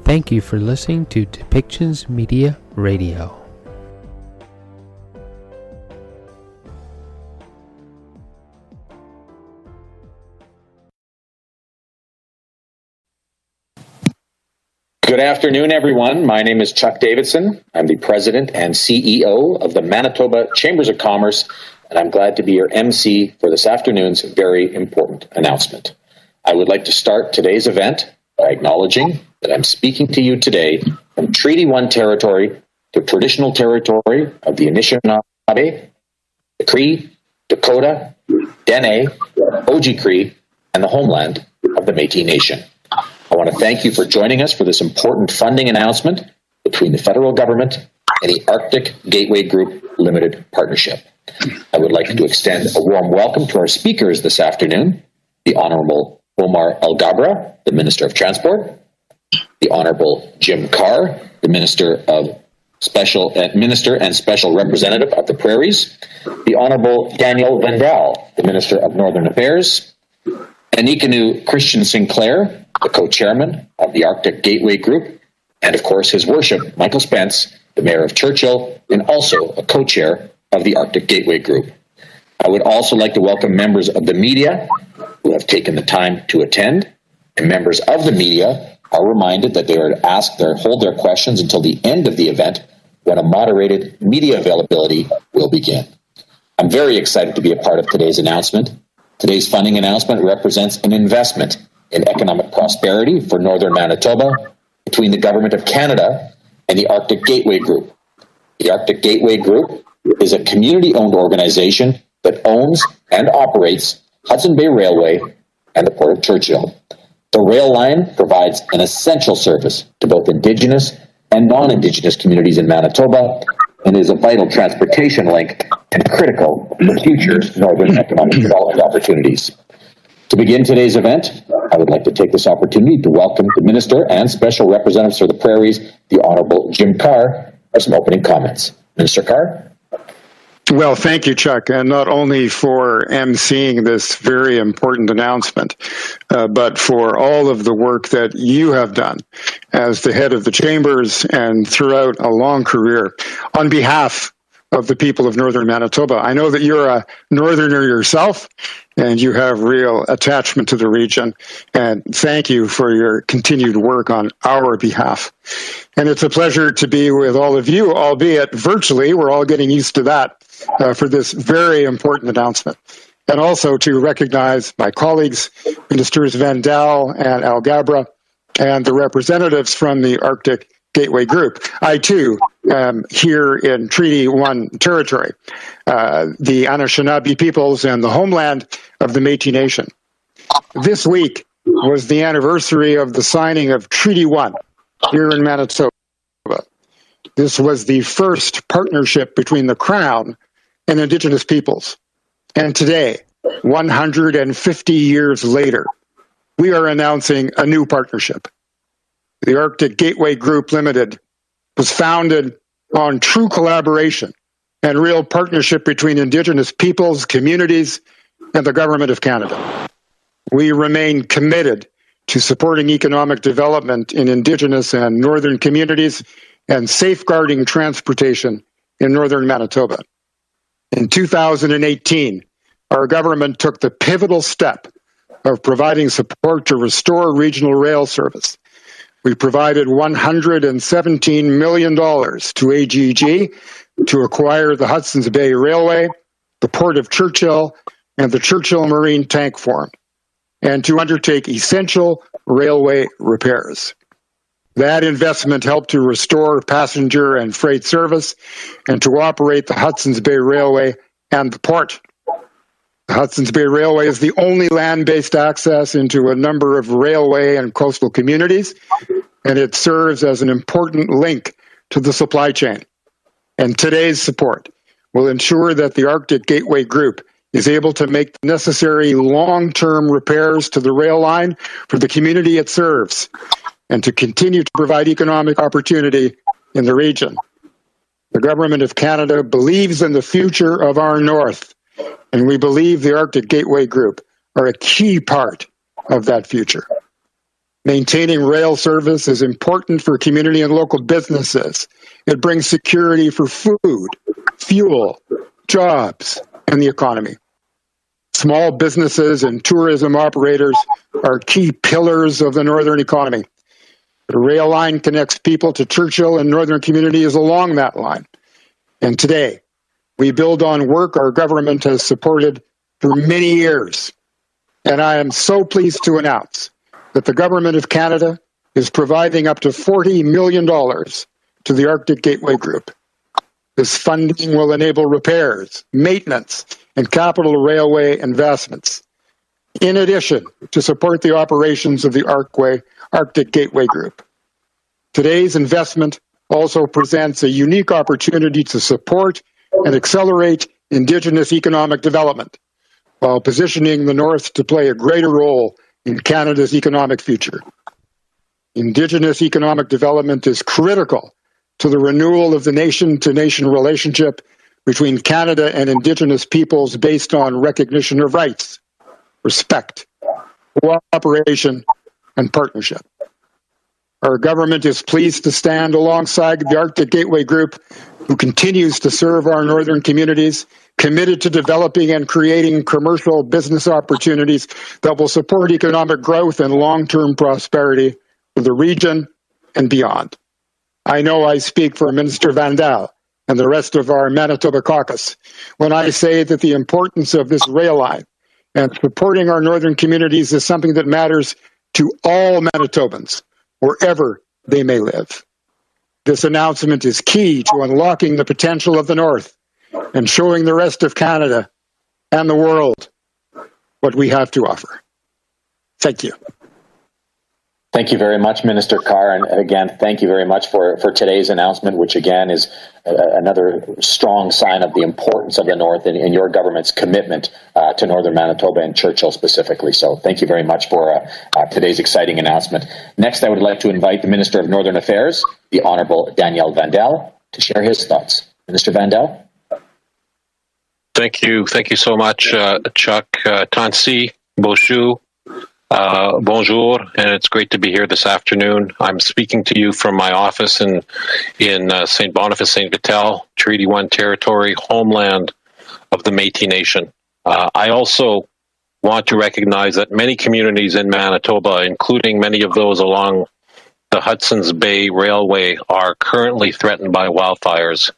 Thank you for listening to Depictions Media Radio. Good afternoon, everyone. My name is Chuck Davidson. I'm the President and CEO of the Manitoba Chambers of Commerce, and I'm glad to be your MC for this afternoon's very important announcement. I would like to start today's event by acknowledging that I'm speaking to you today from Treaty 1 territory, the traditional territory of the Anishinaabe, the Cree, Dakota, Dene, Oji-Cree, and the homeland of the Métis Nation. I want to thank you for joining us for this important funding announcement between the federal government and the Arctic Gateway Group Limited Partnership. I would like to extend a warm welcome to our speakers this afternoon, the Honorable Omar Alghabra, the Minister of Transport, the Honorable Jim Carr, the Minister and Special Representative of the Prairies, the Honorable Daniel Vandal, the Minister of Northern Affairs, Onekanew Christian Sinclair, the co-chairman of the Arctic Gateway Group, and of course His Worship Michael Spence, the Mayor of Churchill, and also a co-chair of the Arctic Gateway Group. I would also like to welcome members of the media who have taken the time to attend, and members of the media are reminded that they are to hold their questions until the end of the event, when a moderated media availability will begin. I'm very excited to be a part of today's announcement. Today's funding announcement represents an investment in economic prosperity for Northern Manitoba between the Government of Canada and the Arctic Gateway Group. The Arctic Gateway Group is a community-owned organization that owns and operates Hudson Bay Railway and the Port of Churchill. The rail line provides an essential service to both Indigenous and non-Indigenous communities in Manitoba and is a vital transportation link and critical for future northern economic development opportunities. To begin today's event, I would like to take this opportunity to welcome the Minister and Special Representatives for the Prairies, the Honorable Jim Carr, for some opening comments. Minister Carr? Well, thank you, Chuck, and not only for emceeing this very important announcement, but for all of the work that you have done as the head of the Chambers and throughout a long career on behalf of the people of Northern Manitoba. I know that you're a Northerner yourself, and you have real attachment to the region, and thank you for your continued work on our behalf. And it's a pleasure to be with all of you, albeit virtually. We're all getting used to that for this very important announcement. And also to recognize my colleagues, Ministers Vandal and Alghabra, and the representatives from the Arctic Gateway Group. I, too, am here in Treaty 1 territory, the Anishinaabe peoples and the homeland of the Métis Nation. This week was the anniversary of the signing of Treaty 1 here in Manitoba. This was the first partnership between the Crown and Indigenous peoples. And today, 150 years later, we are announcing a new partnership. The Arctic Gateway Group Limited was founded on true collaboration and real partnership between Indigenous peoples, communities, and the Government of Canada. We remain committed to supporting economic development in Indigenous and Northern communities and safeguarding transportation in Northern Manitoba. In 2018, our government took the pivotal step of providing support to restore regional rail service. We provided $117 million to AGG to acquire the Hudson's Bay Railway, the Port of Churchill, and the Churchill Marine Tank Farm, and to undertake essential railway repairs. That investment helped to restore passenger and freight service and to operate the Hudson's Bay Railway and the port. The Hudson's Bay Railway is the only land-based access into a number of railway and coastal communities, and it serves as an important link to the supply chain. And today's support will ensure that the Arctic Gateway Group is able to make the necessary long-term repairs to the rail line for the community it serves, and to continue to provide economic opportunity in the region. The Government of Canada believes in the future of our North, and we believe the Arctic Gateway Group are a key part of that future. Maintaining rail service is important for community and local businesses. It brings security for food, fuel, jobs, and the economy. Small businesses and tourism operators are key pillars of the northern economy. The rail line connects people to Churchill and northern communities along that line. And today, we build on work our government has supported for many years. And I am so pleased to announce that the Government of Canada is providing up to $40 million to the Arctic Gateway Group. This funding will enable repairs, maintenance, and capital railway investments, in addition to support the operations of the Arctic Gateway Group. Today's investment also presents a unique opportunity to support and accelerate Indigenous economic development, while positioning the North to play a greater role in Canada's economic future. Indigenous economic development is critical to the renewal of the nation-to-nation relationship between Canada and Indigenous peoples based on recognition of rights, respect, cooperation, and partnership. Our government is pleased to stand alongside the Arctic Gateway Group, who continues to serve our northern communities, committed to developing and creating commercial business opportunities that will support economic growth and long-term prosperity for the region and beyond. I know I speak for Minister Vandal and the rest of our Manitoba caucus when I say that the importance of this rail line and supporting our northern communities is something that matters to all Manitobans, wherever they may live. This announcement is key to unlocking the potential of the North and showing the rest of Canada and the world what we have to offer. Thank you. Thank you very much, Minister Carr. And again, thank you very much for today's announcement, which again is another strong sign of the importance of the North and your government's commitment to Northern Manitoba and Churchill specifically. So thank you very much for today's exciting announcement. Next, I would like to invite the Minister of Northern Affairs, the Honourable Daniel Vandal, to share his thoughts. Minister Vandal? Thank you. Thank you so much, Chuck. Tansi, Boshu. Bonjour, and it's great to be here this afternoon. I'm speaking to you from my office in St. Boniface, St. Vital, Treaty 1 territory, homeland of the Métis Nation. I also want to recognize that many communities in Manitoba, including many of those along the Hudson's Bay Railway, are currently threatened by wildfires.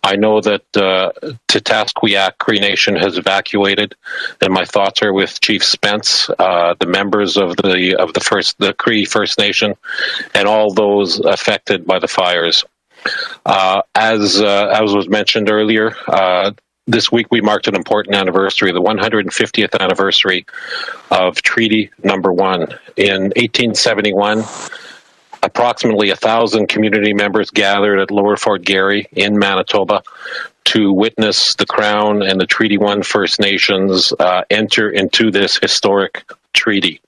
I know that Titasqueyak Cree Nation has evacuated, and my thoughts are with Chief Spence, the members of the Cree First Nation, and all those affected by the fires. As was mentioned earlier, this week we marked an important anniversary, the 150th anniversary of Treaty Number 1. In 1871, approximately 1,000 community members gathered at Lower Fort Garry in Manitoba to witness the Crown and the Treaty 1 First Nations enter into this historic treaty.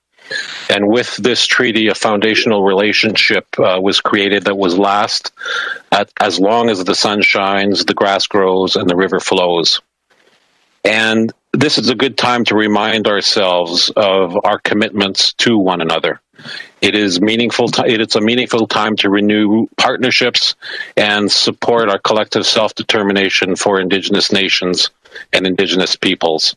And with this treaty, a foundational relationship was created that was last as long as the sun shines, the grass grows, and the river flows. And this is a good time to remind ourselves of our commitments to one another. It is meaningful. It's a meaningful time to renew partnerships and support our collective self-determination for Indigenous nations and Indigenous peoples.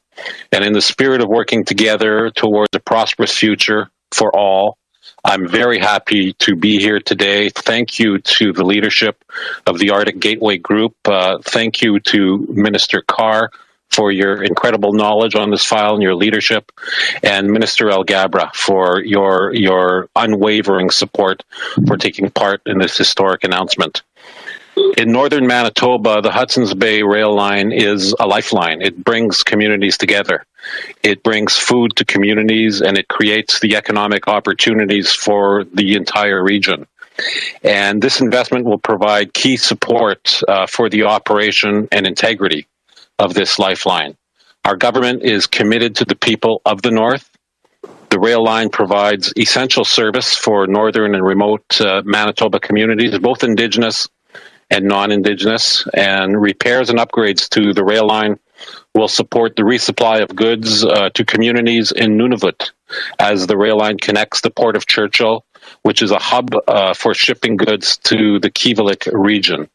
And in the spirit of working together towards a prosperous future for all, I'm very happy to be here today. Thank you to the leadership of the Arctic Gateway Group. Thank you to Minister Carr for your incredible knowledge on this file and your leadership, and Minister Alghabra for your unwavering support for taking part in this historic announcement. In northern Manitoba, the Hudson's Bay Rail Line is a lifeline. It brings communities together. It brings food to communities, and it creates the economic opportunities for the entire region. And this investment will provide key support for the operation and integrity of this lifeline. Our government is committed to the people of the North. The rail line provides essential service for northern and remote Manitoba communities, both Indigenous and non-Indigenous, and repairs and upgrades to the rail line will support the resupply of goods to communities in Nunavut as the rail line connects the Port of Churchill which is a hub for shipping goods to the Kivalliq region.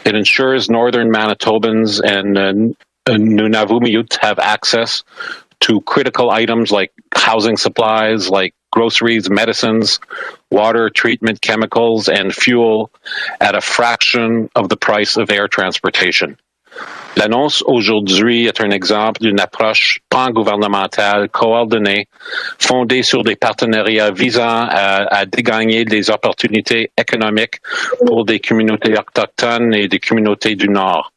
It ensures northern Manitobans and Nunavummiut have access to critical items like housing supplies, like groceries, medicines, water treatment chemicals, and fuel at a fraction of the price of air transportation. L'annonce aujourd'hui est un exemple d'une approche pan-gouvernementale coordonnée, fondée sur des partenariats visant à dégagner des opportunités économiques pour des communautés autochtones et des communautés du Nord.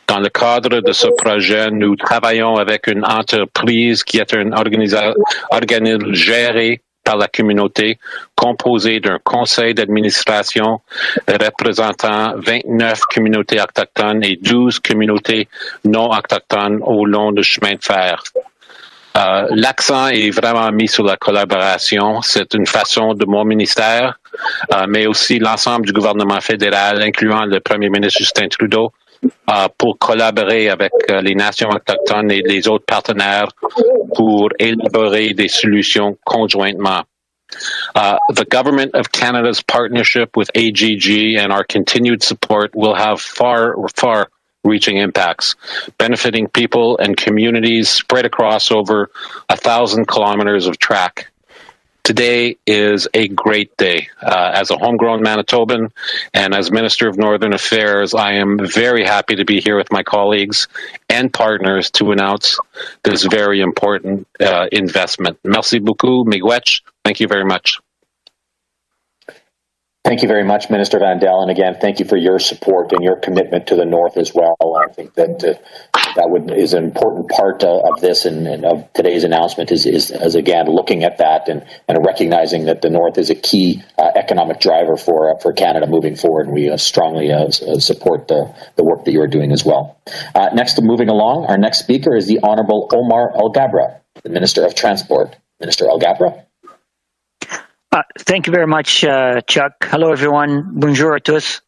Dans le cadre de ce projet, nous travaillons avec une entreprise qui est un organisme géré par la communauté, composé d'un conseil d'administration représentant 29 communautés autochtones et 12 communautés non autochtones au long du chemin de fer. L'accent est vraiment mis sur la collaboration. C'est une façon de mon ministère, mais aussi l'ensemble du gouvernement fédéral, incluant le premier ministre Justin Trudeau, pour collaborer avec les nations autochtones et les autres partenaires pour élaborer des solutions conjointement. The Government of Canada's partnership with AGG and our continued support will have far-reaching impacts, benefiting people and communities spread across over 1,000 kilometers of track. Today is a great day. As a homegrown Manitoban and as Minister of Northern Affairs, I am very happy to be here with my colleagues and partners to announce this very important investment. Merci beaucoup, miigwech. Thank you very much. Thank you very much, Minister Vandal, and again, thank you for your support and your commitment to the North as well. I think that is an important part of this and of today's announcement is again looking at that and recognizing that the North is a key economic driver for Canada moving forward, and we strongly support the work that you are doing as well. Next, moving along, our next speaker is the Honourable Omar Alghabra, the Minister of Transport. Minister Alghabra. Thank you very much, Chuck. Hello, everyone. Bonjour à tous.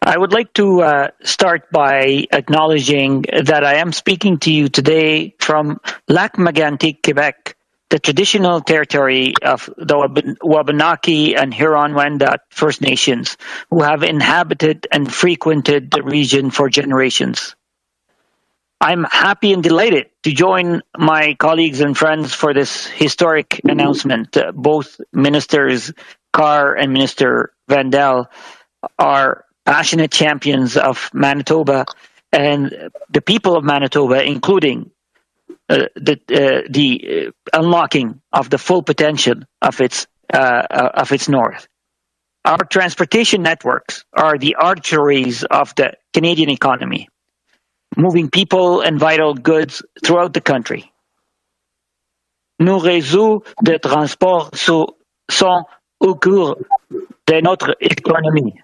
I would like to start by acknowledging that I am speaking to you today from Lac-Mégantic, Quebec, the traditional territory of the Wabanaki and Huron-Wendat First Nations, who have inhabited and frequented the region for generations. I'm happy and delighted to join my colleagues and friends for this historic announcement. Both Ministers Carr and Minister Vandal are passionate champions of Manitoba and the people of Manitoba, including the unlocking of the full potential of its north. Our transportation networks are the arteries of the Canadian economy, moving people and vital goods throughout the country. Nos réseaux de transport sont au cœur de notre économie.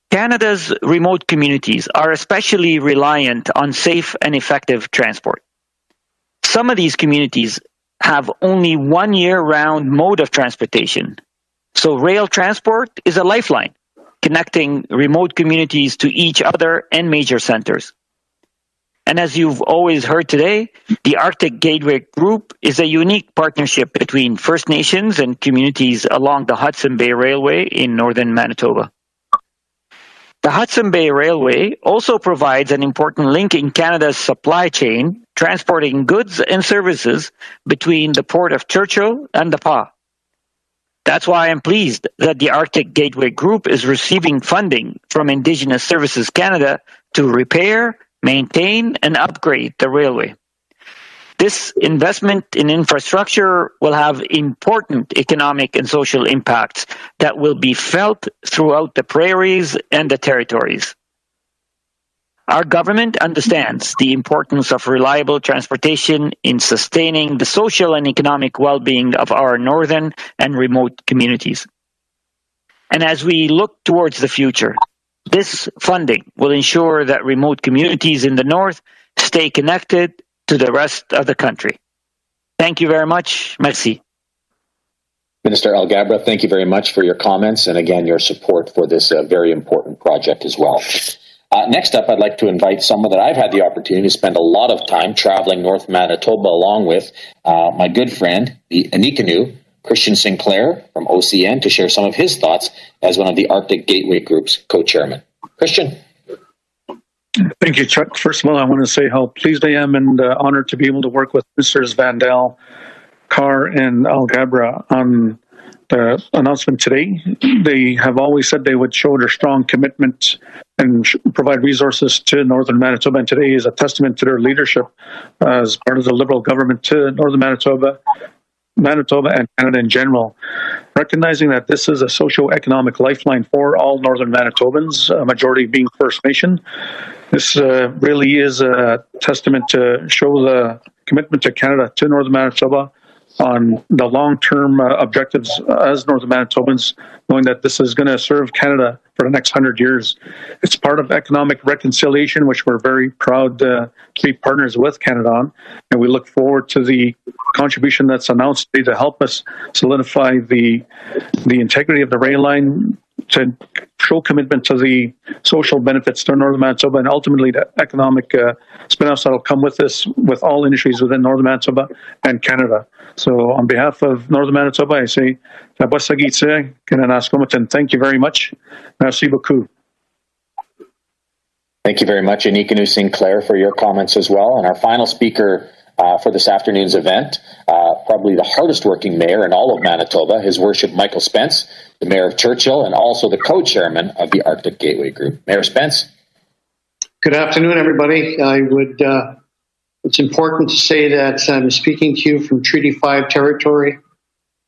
Canada's remote communities are especially reliant on safe and effective transport. Some of these communities have only one year-round mode of transportation, so rail transport is a lifeline, connecting remote communities to each other and major centers. And as you've always heard today, the Arctic Gateway Group is a unique partnership between First Nations and communities along the Hudson Bay Railway in northern Manitoba. The Hudson Bay Railway also provides an important link in Canada's supply chain, transporting goods and services between the port of Churchill and the Pas. That's why I'm pleased that the Arctic Gateway Group is receiving funding from Indigenous Services Canada to repair, maintain, and upgrade the railway. This investment in infrastructure will have important economic and social impacts that will be felt throughout the prairies and the territories. Our government understands the importance of reliable transportation in sustaining the social and economic well-being of our northern and remote communities. And as we look towards the future, this funding will ensure that remote communities in the north stay connected to the rest of the country. Thank you very much. Merci. Minister Alghabra, thank you very much for your comments and again your support for this very important project as well. Next up, I'd like to invite someone that I've had the opportunity to spend a lot of time traveling North Manitoba along with, my good friend, the Onekanew, Christian Sinclair from OCN to share some of his thoughts as one of the Arctic Gateway Group's co-chairmen. Christian. Thank you, Chuck. First of all, I want to say how pleased I am and honored to be able to work with Messrs. Vandal, Carr, and Alghabra on the announcement today. They have always said they would show their strong commitment and provide resources to Northern Manitoba, and today is a testament to their leadership as part of the Liberal government to Northern Manitoba and Canada in general. Recognizing that this is a socio-economic lifeline for all Northern Manitobans, a majority being First Nation. This really is a testament to show the commitment to Canada, to Northern Manitoba, on the long-term objectives as Northern Manitobans, knowing that this is going to serve Canada for the next 100 years. It's part of economic reconciliation, which we're very proud to be partners with Canada on, and we look forward to the contribution that's announced today to help us solidify the integrity of the rail line, to show commitment to the social benefits to Northern Manitoba, and ultimately the economic spin-offs that will come with this, with all industries within Northern Manitoba and Canada. So on behalf of Northern Manitoba, I say, thank you very much. Merci beaucoup. Thank you very much, Onekanew Sinclair, for your comments as well. And our final speaker for this afternoon's event, probably the hardest working mayor in all of Manitoba, His Worship Michael Spence, the mayor of Churchill, and also the co-chairman of the Arctic Gateway Group. Mayor Spence. Good afternoon, everybody. It's important to say that I'm speaking to you from Treaty 5 territory,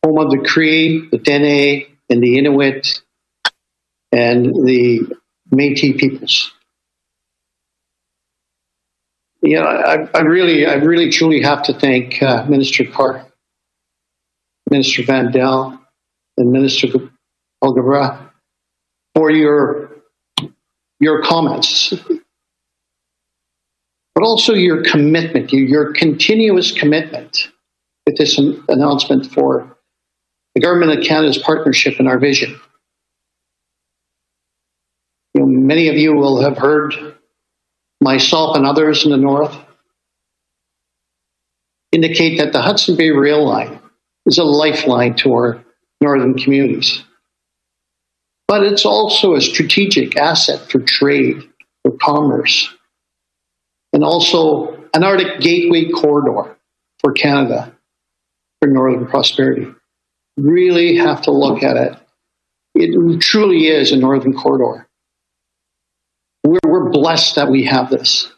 home of the Cree, the Dene, and the Inuit, and the Métis peoples. Yeah, I really truly have to thank Minister Carr, Minister Vandal, and Minister Alghabra for your comments, but also your commitment, your continuous commitment with this announcement for the Government of Canada's partnership in our vision. Many of you will have heard myself and others in the North indicate that the Hudson Bay Rail Line is a lifeline to our northern communities. But it's also a strategic asset for trade, for commerce, and also an Arctic Gateway corridor for Canada, for northern prosperity. Really have to look at it. It truly is a northern corridor. We're blessed that we have this.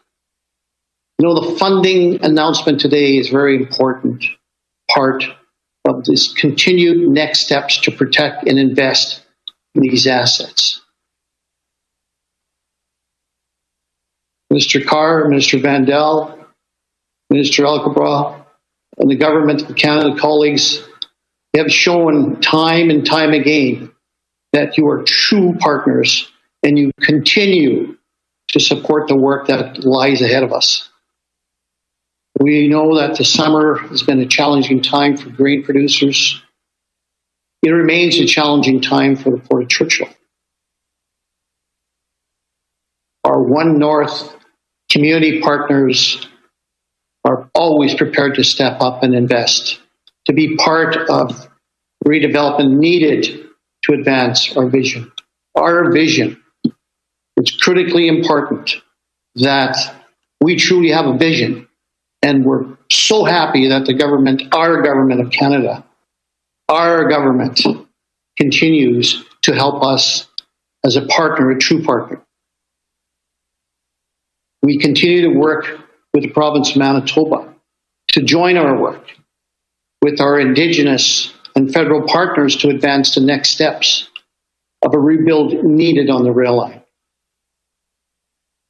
The funding announcement today is a very important part of this continued next steps to protect and invest in these assets. Minister Carr, Minister Vandal, Minister Alghabra, and the Government of Canada colleagues have shown time and time again that you are true partners and you continue to support the work that lies ahead of us. We know that the summer has been a challenging time for grain producers. It remains a challenging time for the Port of Churchill. Our One North community partners are always prepared to step up and invest, to be part of redevelopment needed to advance our vision. Our vision. It's critically important that we truly have a vision, and we're so happy that the government, our Government of Canada, our government continues to help us as a partner, a true partner. We continue to work with the province of Manitoba to join our work with our Indigenous and federal partners to advance the next steps of a rebuild needed on the rail line.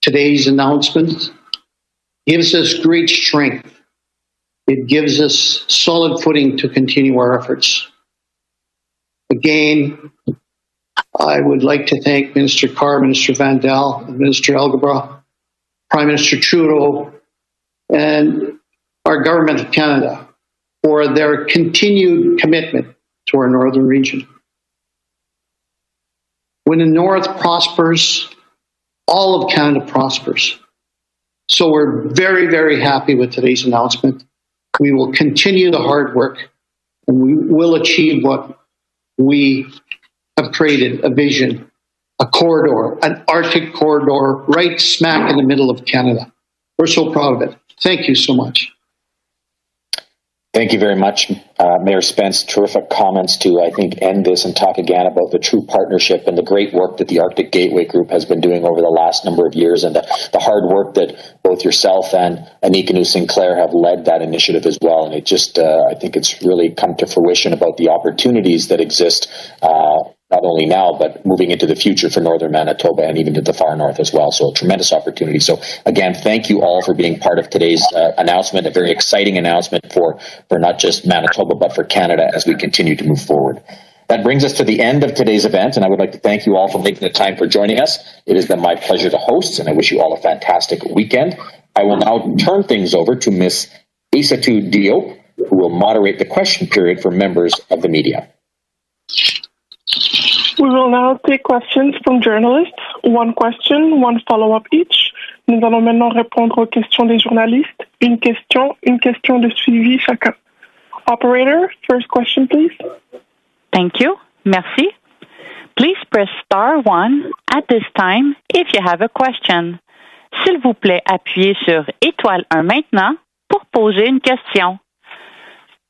Today's announcement gives us great strength. It gives us solid footing to continue our efforts. Again, I would like to thank Minister Carr, Minister Vandal, and Minister Alghabra, Prime Minister Trudeau, and our Government of Canada for their continued commitment to our northern region. When the North prospers, all of Canada prospers. So we're very, very happy with today's announcement. We will continue the hard work And we will achieve what we have created, a vision, a corridor, an Arctic corridor right smack in the middle of Canada. We're so proud of it. Thank you so much. Thank you very much, Mayor Spence. Terrific comments to, I think, end this and talk again about the true partnership and the great work that the Arctic Gateway Group has been doing over the last number of years, and the hard work that both yourself and Onekanew Sinclair have led that initiative as well. And it just, I think it's really come to fruition about the opportunities that exist, not only now, but moving into the future for northern Manitoba and even to the far north as well. So a tremendous opportunity. So again, thank you all for being part of today's announcement, a very exciting announcement for not just Manitoba, but for Canada as we continue to move forward. That brings us to the end of today's event, and I would like to thank you all for making the time for joining us. It has been my pleasure to host, and I wish you all a fantastic weekend. I will now turn things over to Ms. Aissatou Diop, who will moderate the question period for members of the media. We will now take questions from journalists. One question, one follow-up each. Nous allons maintenant répondre aux questions des journalistes. Une question de suivi chacun. Operator, first question, please. Thank you. Merci. Please press star 1 at this time if you have a question. S'il vous plaît, appuyez sur étoile 1 maintenant pour poser une question.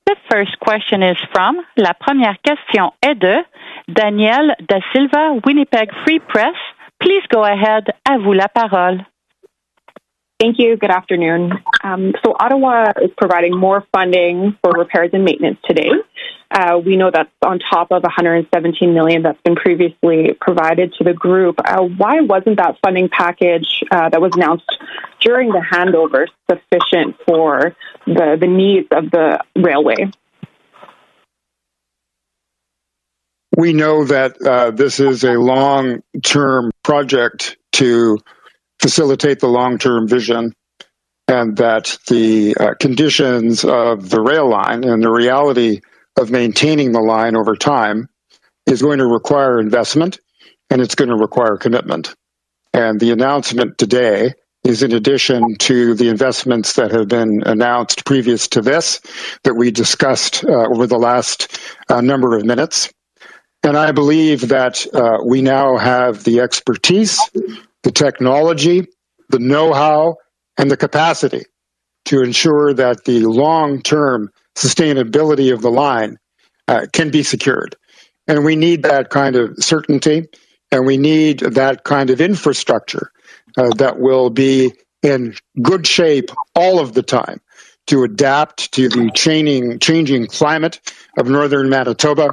The first question is from, la première question est de Daniel da Silva, Winnipeg Free Press. Please go ahead. À vous la parole. Thank you. Good afternoon. So Ottawa is providing more funding for repairs and maintenance today. We know that's on top of $117 million that's been previously provided to the group. Why wasn't that funding package that was announced during the handover sufficient for the needs of the railway? We know that this is a long-term project to facilitate the long-term vision, and that the conditions of the rail line and the reality of maintaining the line over time is going to require investment, and it's going to require commitment. And the announcement today is in addition to the investments that have been announced previous to this, that we discussed over the last number of minutes. And I believe that we now have the expertise, the technology, the know-how, and the capacity to ensure that the long-term sustainability of the line can be secured. And we need that kind of certainty, and we need that kind of infrastructure that will be in good shape all of the time to adapt to the changing climate of northern Manitoba,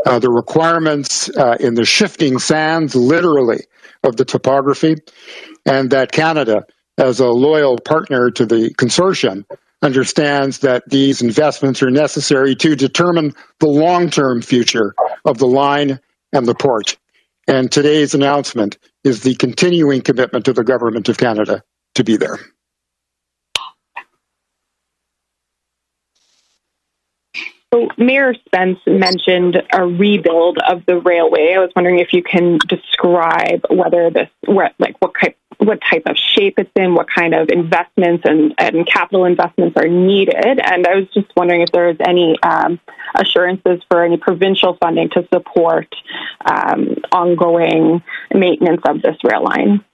the requirements in the shifting sands, literally, of the topography, and that Canada, as a loyal partner to the consortium, understands that these investments are necessary to determine the long-term future of the line and the port. And today's announcement is the continuing commitment of the Government of Canada to be there. So Mayor Spence mentioned a rebuild of the railway. I was wondering if you can describe whether what type of shape it's in, what kind of investments and capital investments are needed. And I was just wondering if there is any assurances for any provincial funding to support ongoing maintenance of this rail line.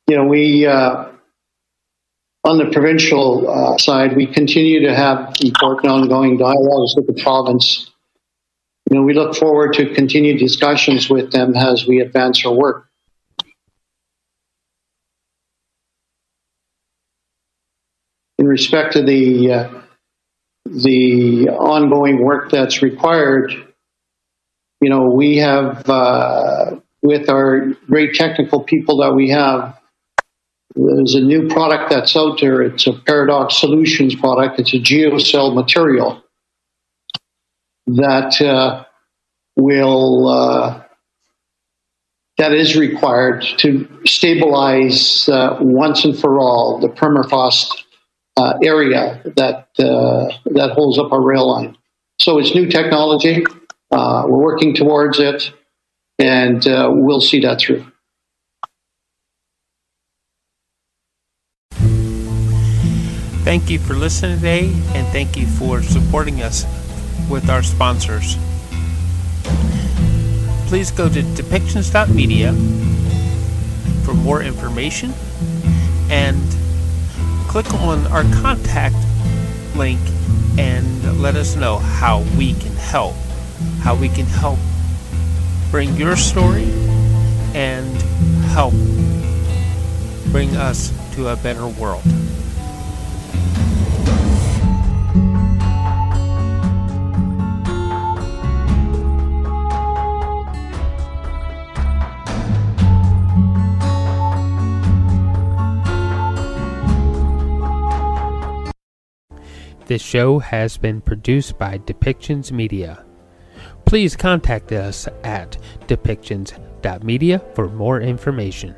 We on the provincial side, we continue to have important ongoing dialogues with the province. We look forward to continued discussions with them as we advance our work. In respect to the ongoing work that's required, we have, with our great technical people that we have, there's a new product that's out there. It's a Paradox Solutions product. It's a geocell material that that is required to stabilize once and for all the permafrost area that holds up our rail line. So it's new technology. We're working towards it, and we'll see that through. Thank you for listening today, and thank you for supporting us with our sponsors. Please go to depictions.media for more information and click on our contact link and let us know how we can help bring your story and help bring us to a better world. This show has been produced by Depictions Media. Please contact us at depictions.media for more information.